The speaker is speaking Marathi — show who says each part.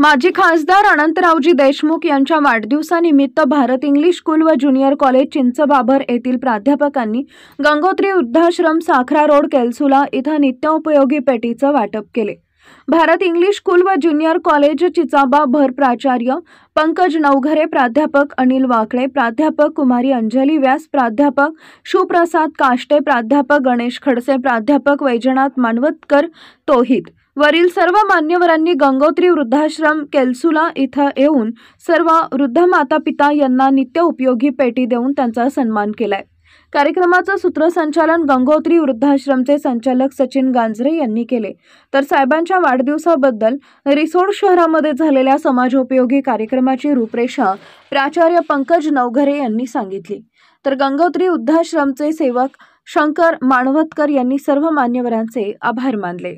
Speaker 1: माजी खासदार अनंतरावजी देशमुख यांच्या वाढदिवसानिमित्त भारत इंग्लिश स्कूल व ज्युनियर कॉलेज चिंचबाबर येथील प्राध्यापकांनी गंगोत्री वृद्धाश्रम साखरा रोड केलसुला इथं नित्योपयोगी पेटीचं वाटप केले। भारत इंग्लिश स्कूल व ज्युनियर कॉलेज चिंचाबाबर प्राचार्य पंकज नवघरे, प्राध्यापक अनिल वाकळे, प्राध्यापक कुमारी अंजली व्यास, प्राध्यापक शिवप्रसाद काष्टे, प्राध्यापक गणेश खडसे, प्राध्यापक वैजनाथ मानवतकर तोहित वरील सर्व मान्यवरांनी गंगोत्री वृद्धाश्रम केलसुला इथं येऊन सर्व वृद्ध माता पिता यांना नित्य उपयोगी पेटी देऊन त्यांचा सन्मान केलाय। कार्यक्रमाचं सूत्रसंचालन गंगोत्री वृद्धाश्रमचे संचालक सचिन गांजरे यांनी केले। तर साहेबांच्या वाढदिवसाबद्दल रिसोड शहरामध्ये झालेल्या समाजोपयोगी कार्यक्रमाची रूपरेषा प्राचार्य पंकज नवघरे यांनी सांगितली। तर गंगोत्री वृद्धाश्रमचे सेवक शंकर मानवतकर यांनी सर्व मान्यवरांचे आभार मानले।